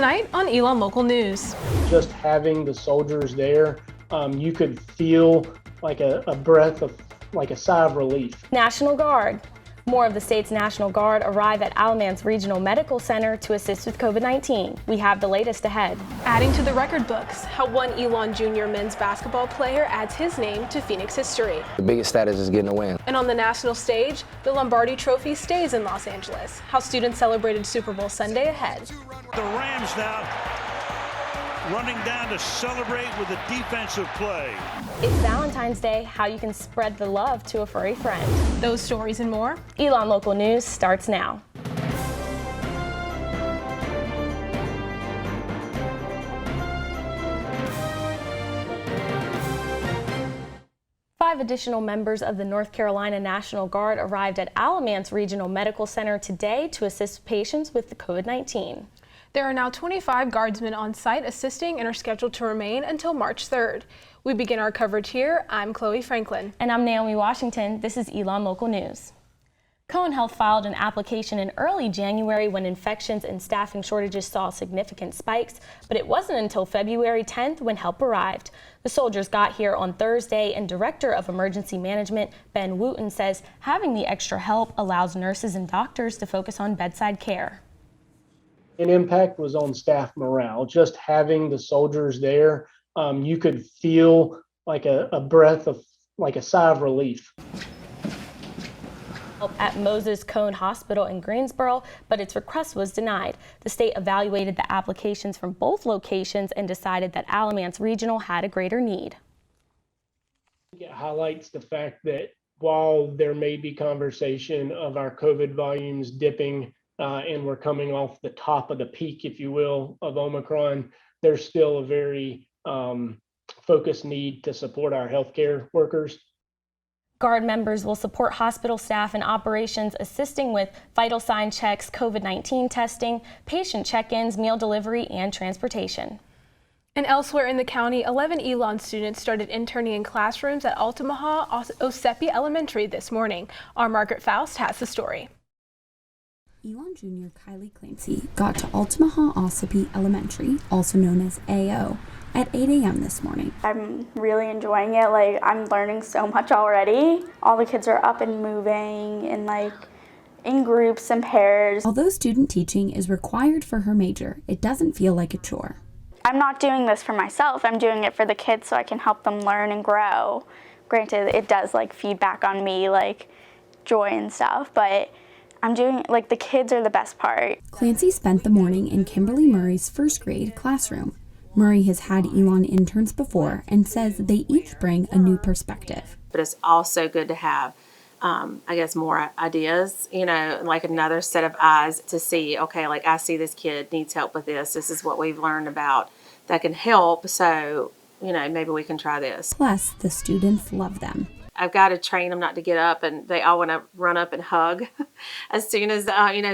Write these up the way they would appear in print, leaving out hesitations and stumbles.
tonight on Elon Local News. Just having the soldiers there, you could feel like a breath of, like a sigh of relief. National Guard. More of the state's National Guard arrive at Alamance Regional Medical Center to assist with COVID-19. We have the latest ahead. Adding to the record books, how one Elon Jr. men's basketball player adds his name to Phoenix history. The biggest status is getting a win. And on the national stage, the Lombardi Trophy stays in Los Angeles. How students celebrated Super Bowl Sunday ahead. The Rams now running down to celebrate with a defensive play. It's Valentine's Day, how you can spread the love to a furry friend. Those stories and more. Elon Local News starts now. Five additional members of the North Carolina National Guard arrived at Alamance Regional Medical Center today to assist patients with the COVID-19. There are now 25 guardsmen on site assisting and are scheduled to remain until March 3rd. We begin our coverage here. I'm Chloe Franklin. And I'm Naomi Washington. This is Elon Local News. Cone Health filed an application in early January when infections and staffing shortages saw significant spikes, but it wasn't until February 10th when help arrived. The soldiers got here on Thursday, and Director of Emergency Management Ben Wooten says having the extra help allows nurses and doctors to focus on bedside care. An impact was on staff morale. Just having the soldiers there, you could feel like a breath of, like a sigh of relief. At Moses Cone Hospital in Greensboro, but its request was denied. The state evaluated the applications from both locations and decided that Alamance Regional had a greater need. It highlights the fact that while there may be conversation of our COVID volumes dipping, and we're coming off the top of the peak, if you will, of Omicron, there's still a very focused need to support our healthcare workers. Guard members will support hospital staff and operations, assisting with vital sign checks, COVID-19 testing, patient check-ins, meal delivery, and transportation. And elsewhere in the county, 11 Elon students started interning in classrooms at Altamaha Osepi Elementary this morning. Our Margaret Faust has the story. Elon Jr. Kylie Clancy got to Altamaha Ossipee Elementary, also known as AO, at 8 a.m. this morning. I'm really enjoying it. I'm learning so much already. All the kids are up and moving and in groups and pairs. Although student teaching is required for her major, it doesn't feel like a chore. I'm not doing this for myself. I'm doing it for the kids so I can help them learn and grow. Granted, it does feedback on me, joy and stuff, but I'm doing the kids are the best part. Clancy spent the morning in Kimberly Murray's first grade classroom. Murray has had Elon interns before and says they each bring a new perspective. But it's also good to have, more ideas, another set of eyes to see, okay, I see this kid needs help with this. This is what we've learned about that can help. So, maybe we can try this. Plus, the students love them. I've got to train them not to get up, and they all want to run up and hug as soon as,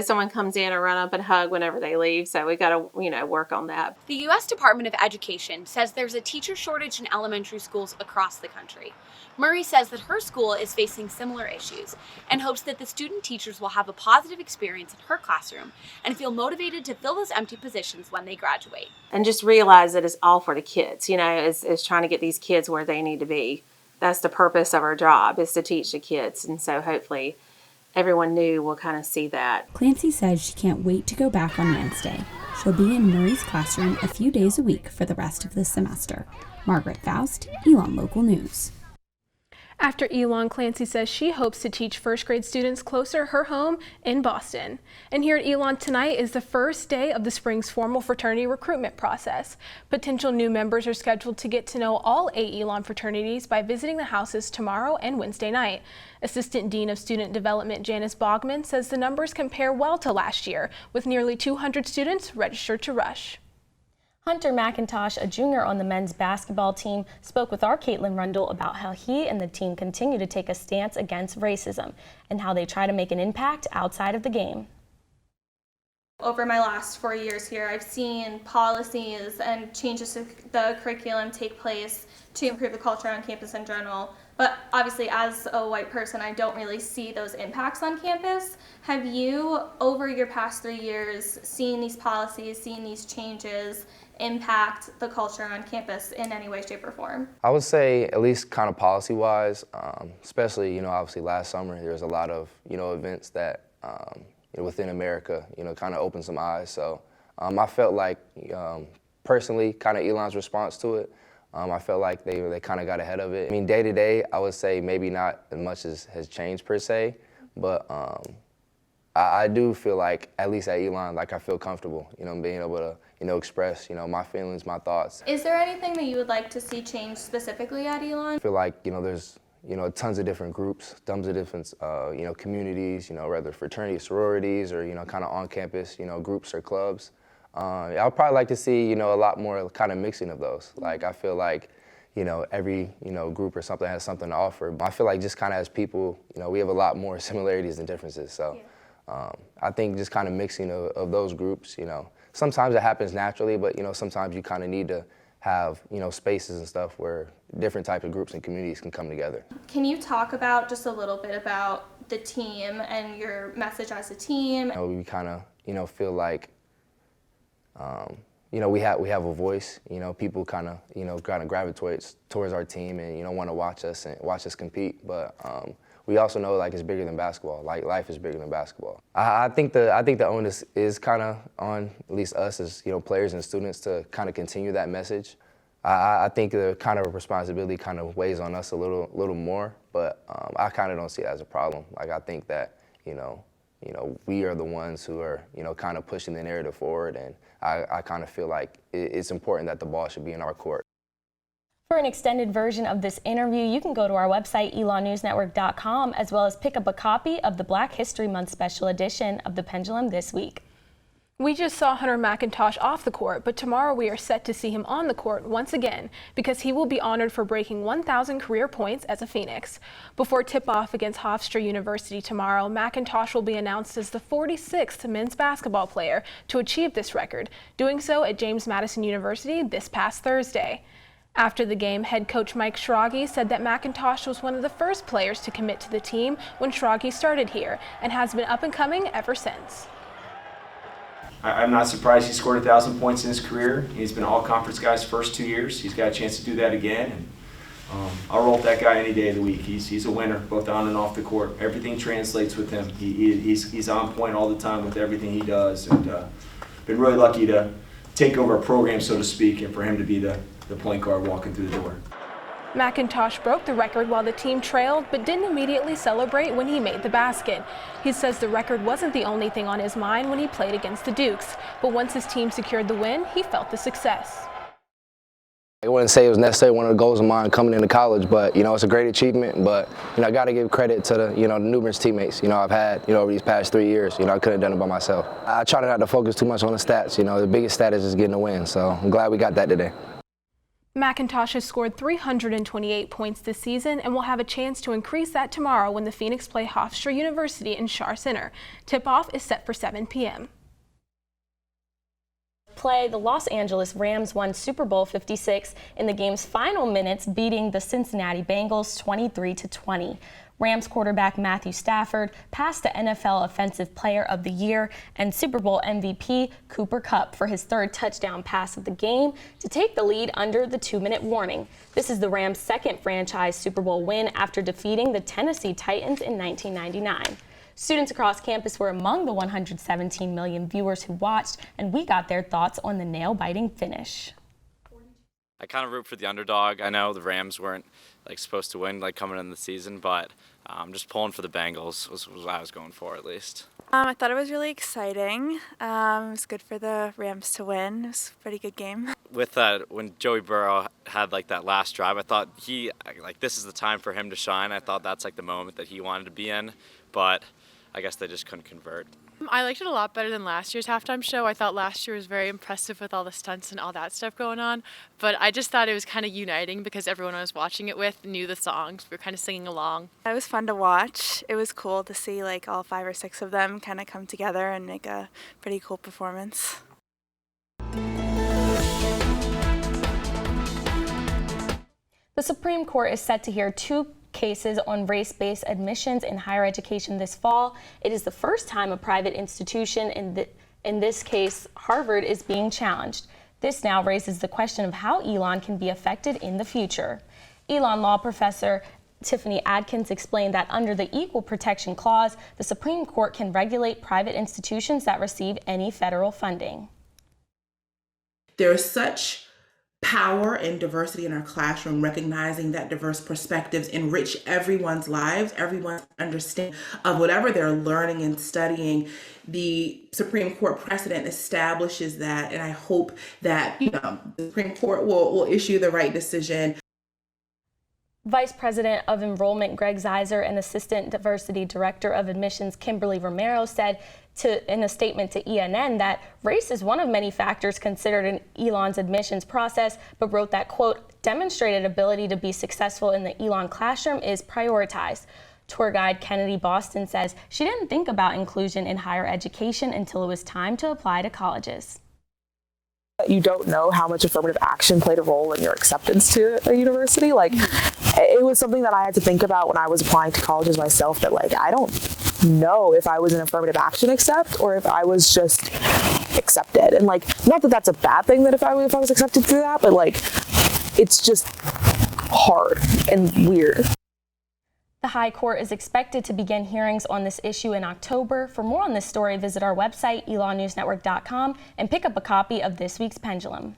someone comes in and run up and hug whenever they leave. So we got to, work on that. The U.S. Department of Education says there's a teacher shortage in elementary schools across the country. Murray says that her school is facing similar issues and hopes that the student teachers will have a positive experience in her classroom and feel motivated to fill those empty positions when they graduate. And just realize that it's all for the kids, is trying to get these kids where they need to be. That's the purpose of our job, is to teach the kids. And so hopefully everyone new will kind of see that. Clancy says she can't wait to go back on Wednesday. She'll be in Murray's classroom a few days a week for the rest of the semester. Margaret Faust, Elon Local News. After Elon, Clancy says she hopes to teach first grade students closer to her home in Boston. And here at Elon tonight is the first day of the spring's formal fraternity recruitment process. Potential new members are scheduled to get to know all 8 Elon fraternities by visiting the houses tomorrow and Wednesday night. Assistant Dean of Student Development Janice Bogman says the numbers compare well to last year, with nearly 200 students registered to rush. Hunter McIntosh, a junior on the men's basketball team, spoke with our Caitlin Rundle about how he and the team continue to take a stance against racism and how they try to make an impact outside of the game. Over my last 4 years here, I've seen policies and changes to the curriculum take place to improve the culture on campus in general. But obviously, as a white person, I don't really see those impacts on campus. Have you, over your past 3 years, seen these policies, seen these changes impact the culture on campus in any way, shape, or form? I would say, at least kind of policy-wise, especially, obviously last summer, there was a lot of, events that, within America, kind of opened some eyes. So I felt like, personally, kind of Elon's response to it, I felt like they kind of got ahead of it. I mean, day to day, I would say maybe not as much as has changed per se, but I do feel like, at least at Elon, like I feel comfortable, being able to, express, my feelings, my thoughts. Is there anything that you would like to see change specifically at Elon? I feel like, there's, tons of different groups, tons of different, communities, whether fraternities, sororities, or, kind of on-campus, groups or clubs. I would probably like to see, a lot more kind of mixing of those. Like, I feel like, every, group or something has something to offer. I feel like just kind of as people, we have a lot more similarities than differences. So I think just kind of mixing of those groups, sometimes it happens naturally, but, sometimes you kind of need to have, spaces and stuff where different types of groups and communities can come together. Can you talk about just a little bit about the team and your message as a team? We kind of, feel like, we have a voice. People kind of gravitate towards our team and want to watch us compete. But we also know like it's bigger than basketball. Like life is bigger than basketball. I think the onus is kind of on at least us as players and students to kind of continue that message. I think the kind of responsibility kind of weighs on us a little more. But I kind of don't see it as a problem. Like I think that we are the ones who are kind of pushing the narrative forward, and I kind of feel like it's important that the ball should be in our court. For an extended version of this interview, you can go to our website, elonnewsnetwork.com, as well as pick up a copy of the Black History Month special edition of The Pendulum this week. We just saw Hunter McIntosh off the court, but tomorrow we are set to see him on the court once again because he will be honored for breaking 1,000 career points as a Phoenix. Before tip-off against Hofstra University tomorrow, McIntosh will be announced as the 46th men's basketball player to achieve this record, doing so at James Madison University this past Thursday. After the game, head coach Mike Schrage said that McIntosh was one of the first players to commit to the team when Schrage started here and has been up and coming ever since. I'm not surprised he scored 1,000 points in his career. He's been all-conference guy's first 2 years. He's got a chance to do that again. And, I'll roll with that guy any day of the week. He's a winner, both on and off the court. Everything translates with him. He's on point all the time with everything he does. And been really lucky to take over a program, so to speak, and for him to be the point guard walking through the door. McIntosh broke the record while the team trailed, but didn't immediately celebrate when he made the basket. He says the record wasn't the only thing on his mind when he played against the Dukes, but once his team secured the win, he felt the success. I wouldn't say it was necessarily one of the goals of mine coming into college, but it's a great achievement. But I got to give credit to the the numerous teammates I've had over these past 3 years. I couldn't have done it by myself. I try not to focus too much on the stats. The biggest stat is just getting a win. So I'm glad we got that today. McIntosh has scored 328 points this season and will have a chance to increase that tomorrow when the Phoenix play Hofstra University in Schar Center. Tip-off is set for 7 p.m. The Los Angeles Rams won Super Bowl 56 in the game's final minutes, beating the Cincinnati Bengals 23-20. Rams quarterback Matthew Stafford passed the NFL Offensive Player of the Year and Super Bowl MVP Cooper Kupp for his third touchdown pass of the game to take the lead under the 2-minute warning. This is the Rams' second franchise Super Bowl win after defeating the Tennessee Titans in 1999. Students across campus were among the 117 million viewers who watched, and we got their thoughts on the nail-biting finish. I kind of root for the underdog. I know the Rams weren't supposed to win coming in the season, but just pulling for the Bengals was what I was going for at least. I thought it was really exciting. It was good for the Rams to win. It was a pretty good game. With when Joey Burrow had that last drive, I thought this is the time for him to shine. I thought that's the moment that he wanted to be in, but I guess they just couldn't convert. I liked it a lot better than last year's halftime show. I thought last year was very impressive with all the stunts and all that stuff going on. But I just thought it was kind of uniting because everyone I was watching it with knew the songs. We were kind of singing along. It was fun to watch. It was cool to see all 5 or 6 of them kind of come together and make a pretty cool performance. The Supreme Court is set to hear 2 cases on race-based admissions in higher education this fall. It is the first time a private institution, in this case Harvard, is being challenged. This now raises the question of how Elon can be affected in the future. Elon law professor Tiffany Adkins explained that under the Equal Protection Clause, the Supreme Court can regulate private institutions that receive any federal funding. There is such power and diversity in our classroom, recognizing that diverse perspectives enrich everyone's lives, everyone's understanding of whatever they're learning and studying. The Supreme Court precedent establishes that, and I hope that the Supreme Court will issue the right decision. Vice President of Enrollment Greg Zeiser and Assistant Diversity Director of Admissions Kimberly Romero said in a statement to ENN that race is one of many factors considered in Elon's admissions process, but wrote that, quote, demonstrated ability to be successful in the Elon classroom is prioritized. Tour guide Kennedy Boston says she didn't think about inclusion in higher education until it was time to apply to colleges. You don't know how much affirmative action played a role in your acceptance to a university. Like, it was something that I had to think about when I was applying to colleges myself, that like, I don't know if I was an affirmative action accept or if I was just accepted. And like, not that that's a bad thing that if I was accepted through that, but like, it's just hard and weird. The High Court is expected to begin hearings on this issue in October. For more on this story, visit our website, elonnewsnetwork.com, and pick up a copy of this week's Pendulum.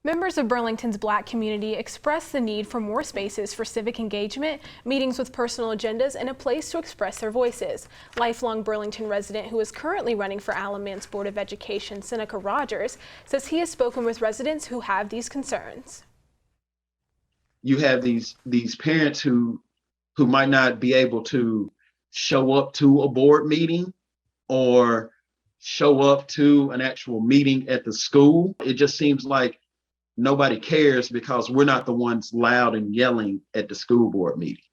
Members of Burlington's Black community expressed the need for more spaces for civic engagement, meetings with personal agendas, and a place to express their voices. Lifelong Burlington resident who is currently running for Alamance Board of Education, Seneca Rogers, says he has spoken with residents who have these concerns. You have these parents who might not be able to show up to a board meeting or show up to an actual meeting at the school. It just seems like nobody cares because we're not the ones loud and yelling at the school board meeting.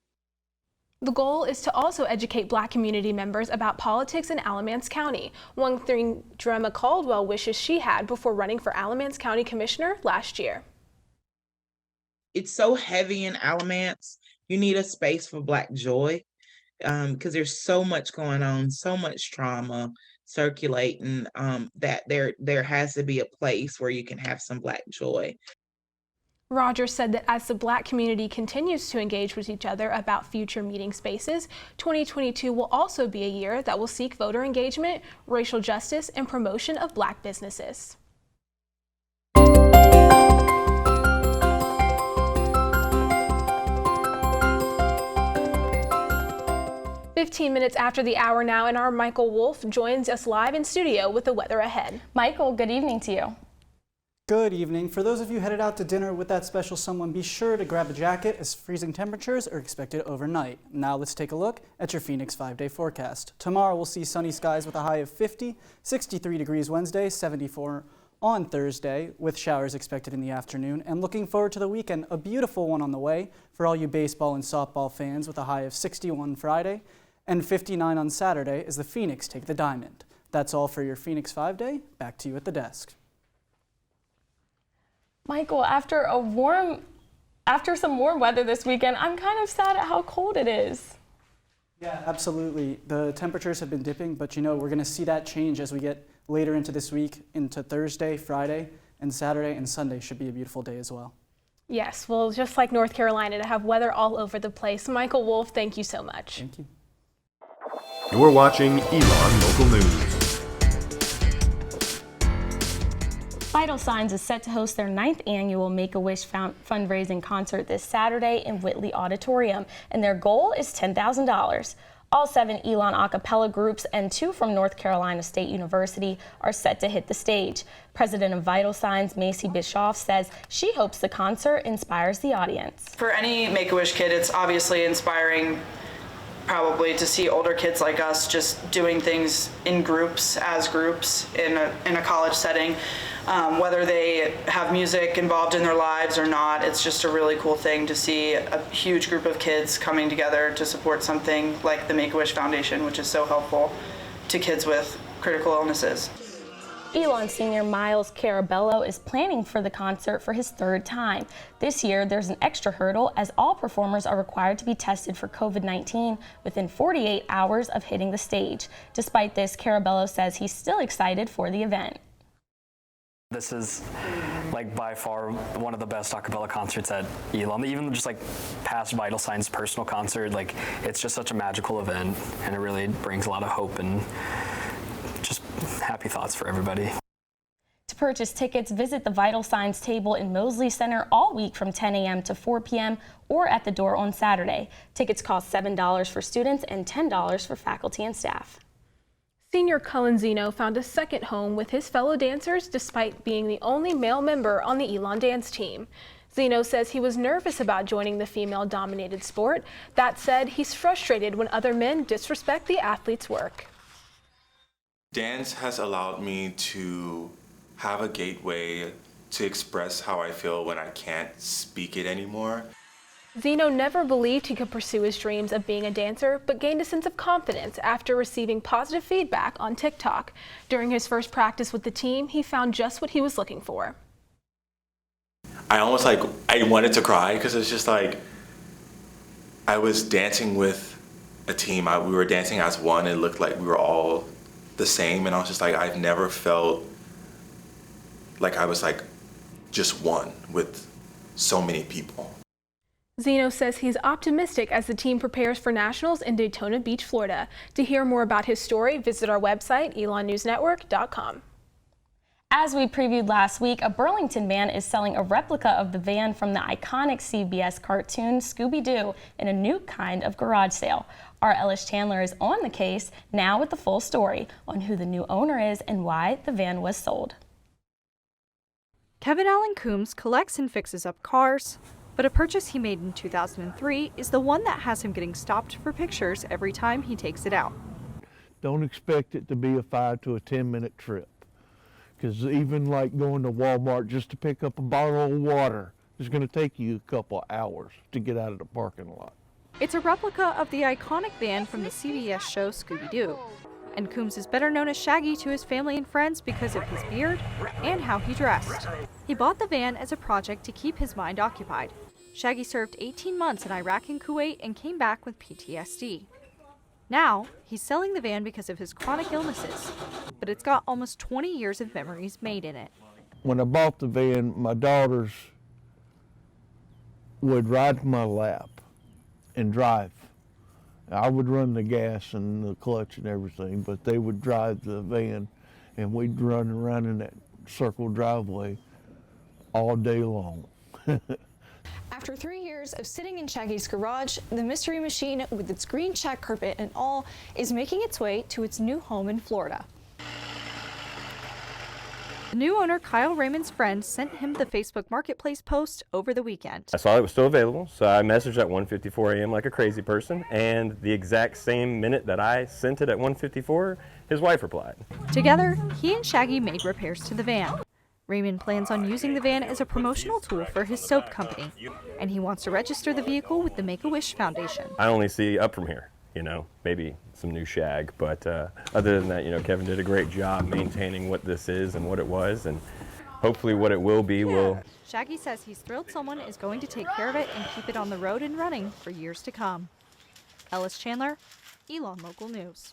The goal is to also educate Black community members about politics in Alamance County, one thing Drema Caldwell wishes she had before running for Alamance County Commissioner last year. It's so heavy in Alamance. You need a space for Black joy because there's so much going on, so much trauma circulating that there has to be a place where you can have some Black joy. Rogers said that as the Black community continues to engage with each other about future meeting spaces, 2022 will also be a year that will seek voter engagement, racial justice, and promotion of Black businesses. 15 minutes after the hour now, and our Michael Wolff joins us live in studio with the weather ahead. Michael, good evening to you. Good evening. For those of you headed out to dinner with that special someone, be sure to grab a jacket as freezing temperatures are expected overnight. Now let's take a look at your Phoenix 5-day forecast. Tomorrow we'll see sunny skies with a high of 50, 63 degrees Wednesday, 74 on Thursday, with showers expected in the afternoon. And looking forward to the weekend, a beautiful one on the way for all you baseball and softball fans, with a high of 61 Friday and 59 on Saturday as the Phoenix take the diamond. That's all for your Phoenix 5-day. Back to you at the desk. Michael, after some warm weather this weekend, I'm kind of sad at how cold it is. Yeah, absolutely. The temperatures have been dipping, but you know, we're going to see that change as we get later into this week, into Thursday, Friday, and Saturday and Sunday should be a beautiful day as well. Yes, well, just like North Carolina, to have weather all over the place. Michael Wolff, thank you so much. Thank you. You're watching Elon Local News. Vital Signs is set to host their 9th annual Make-A-Wish fundraising concert this Saturday in Whitley Auditorium, and their goal is $10,000. All 7 Elon a cappella groups and 2 from North Carolina State University are set to hit the stage. President of Vital Signs, Macy Bischoff, says she hopes the concert inspires the audience. For any Make-A-Wish kid, it's obviously inspiring probably to see older kids like us just doing things in groups, as groups, in a college setting. Whether they have music involved in their lives or not, it's just a really cool thing to see a huge group of kids coming together to support something like the Make-A-Wish Foundation, which is so helpful to kids with critical illnesses. Elon senior Miles Carabello is planning for the concert for his third time. This year, there's an extra hurdle as all performers are required to be tested for COVID-19 within 48 hours of hitting the stage. Despite this, Carabello says he's still excited for the event. This is like by far one of the best acapella concerts at Elon. Even just like past Vital Signs personal concert, like it's just such a magical event, and it really brings a lot of hope and just happy thoughts for everybody. To purchase tickets, visit the Vital Signs table in Mosley Center all week from 10 a.m. to 4 p.m. or at the door on Saturday. Tickets cost $7 for students and $10 for faculty and staff. Senior Cullen Zeno found a second home with his fellow dancers despite being the only male member on the Elon dance team. Zeno says he was nervous about joining the female-dominated sport. That said, he's frustrated when other men disrespect the athlete's work. Dance has allowed me to have a gateway to express how I feel when I can't speak it anymore. Zeno never believed he could pursue his dreams of being a dancer, but gained a sense of confidence after receiving positive feedback on TikTok. During his first practice with the team, he found just what he was looking for. I almost I wanted to cry because it's just like I was dancing with a team. We were dancing as one. It looked like we were all the same, and I was just like, I've never felt like I was like just one with so many people. Zeno says he's optimistic as the team prepares for nationals in Daytona Beach, Florida. To hear more about his story, visit our website, elonnewsnetwork.com. As we previewed last week, a Burlington man is selling a replica of the van from the iconic CBS cartoon Scooby-Doo in a new kind of garage sale. Our Ellis Chandler is on the case now with the full story on who the new owner is and why the van was sold. Kevin Allen Coombs collects and fixes up cars, but a purchase he made in 2003 is the one that has him getting stopped for pictures every time he takes it out. Don't expect it to be a 5 to 10 minute trip, because even like going to Walmart just to pick up a bottle of water is going to take you a couple hours to get out of the parking lot. It's a replica of the iconic van from the CBS show Scooby-Doo, and Coombs is better known as Shaggy to his family and friends because of his beard and how he dressed. He bought the van as a project to keep his mind occupied. Shaggy served 18 months in Iraq and Kuwait and came back with PTSD. Now, he's selling the van because of his chronic illnesses, but it's got almost 20 years of memories made in it. When I bought the van, my daughters would ride to my lap and drive. I would run the gas and the clutch and everything, but they would drive the van, and we'd run around in that circle driveway all day long. After 3 years of sitting in Shaggy's garage, the mystery machine with its green shag carpet and all is making its way to its new home in Florida. The new owner, Kyle Raymond's friend, sent him the Facebook Marketplace post over the weekend. I saw it was still available, so I messaged at 1:54 a.m. like a crazy person, and the exact same minute that I sent it at 1:54, his wife replied. Together, he and Shaggy made repairs to the van. Raymond plans on using the van as a promotional tool for his soap company, and he wants to register the vehicle with the Make-A-Wish Foundation. I only see up from here, maybe some new shag, but other than that, Kevin did a great job maintaining what this is and what it was, and hopefully what it will be will. Shaggy says he's thrilled someone is going to take care of it and keep it on the road and running for years to come. Ellis Chandler, Elon Local News.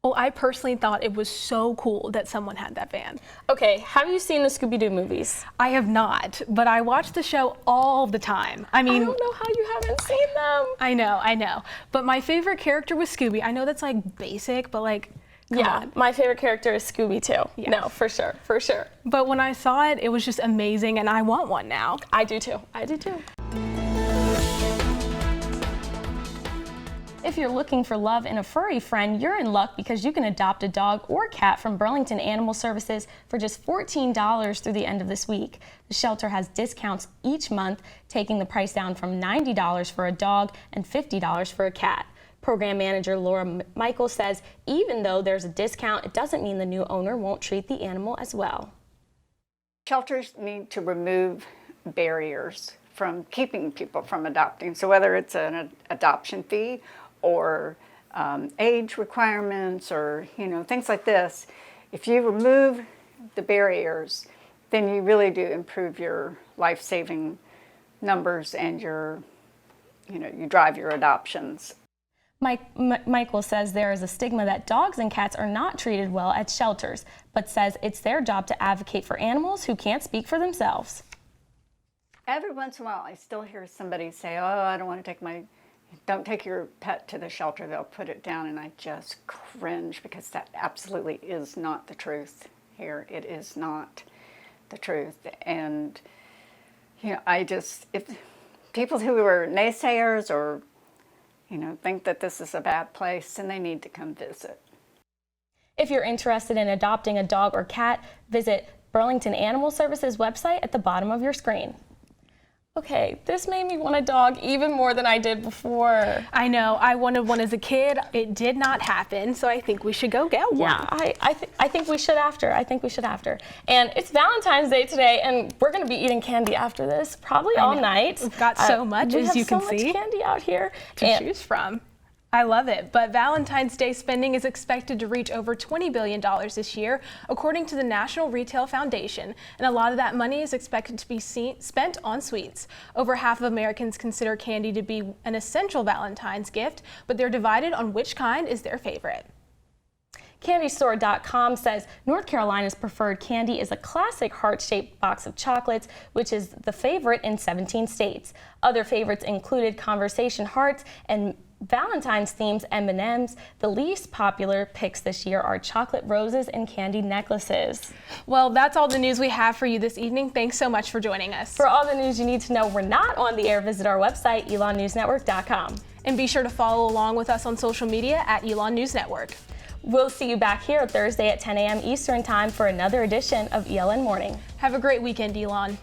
Well, I personally thought it was so cool that someone had that van. Okay, have you seen the Scooby-Doo movies? I have not, but I watch the show all the time. I mean, I don't know how you haven't seen them. I know. But my favorite character was Scooby. I know that's like basic, but like, come on. My favorite character is Scooby too. Yeah. No, for sure. But when I saw it, it was just amazing, and I want one now. I do too. If you're looking for love in a furry friend, you're in luck because you can adopt a dog or cat from Burlington Animal Services for just $14 through the end of this week. The shelter has discounts each month, taking the price down from $90 for a dog and $50 for a cat. Program manager Laura Michael says even though there's a discount, it doesn't mean the new owner won't treat the animal as well. Shelters need to remove barriers from keeping people from adopting. So whether it's an adoption fee or age requirements or things like this, if you remove the barriers, then you really do improve your life-saving numbers and you drive your adoptions. Michael says there is a stigma that dogs and cats are not treated well at shelters, but says it's their job to advocate for animals who can't speak for themselves. Every once in a while, I still hear somebody say, "Oh, I don't want to don't take your pet to the shelter, they'll put it down," and I just cringe because that absolutely is not the truth here. It is not the truth. And, if people who are naysayers or, think that this is a bad place, then they need to come visit. If you're interested in adopting a dog or cat, visit Burlington Animal Services website at the bottom of your screen. Okay, this made me want a dog even more than I did before. I know, I wanted one as a kid. It did not happen, so I think we should go get one. Yeah, I think we should after. And it's Valentine's Day today, and we're gonna be eating candy after this, probably all night. We've got so much, as you can see. We have so much candy out here to choose from. I love it, but Valentine's Day spending is expected to reach over $20 billion this year, according to the National Retail Foundation, and a lot of that money is expected to be spent on sweets. Over half of Americans consider candy to be an essential Valentine's gift, but they're divided on which kind is their favorite. CandyStore.com says North Carolina's preferred candy is a classic heart-shaped box of chocolates, which is the favorite in 17 states. Other favorites included Conversation Hearts and Valentine's themed M&Ms. The least popular picks this year are chocolate roses and candy necklaces. Well, that's all the news we have for you this evening. Thanks so much for joining us. For all the news you need to know we're not on the air, visit our website, elonnewsnetwork.com. And be sure to follow along with us on social media at Elon News Network. We'll see you back here Thursday at 10 a.m. Eastern Time for another edition of ELN Morning. Have a great weekend, Elon.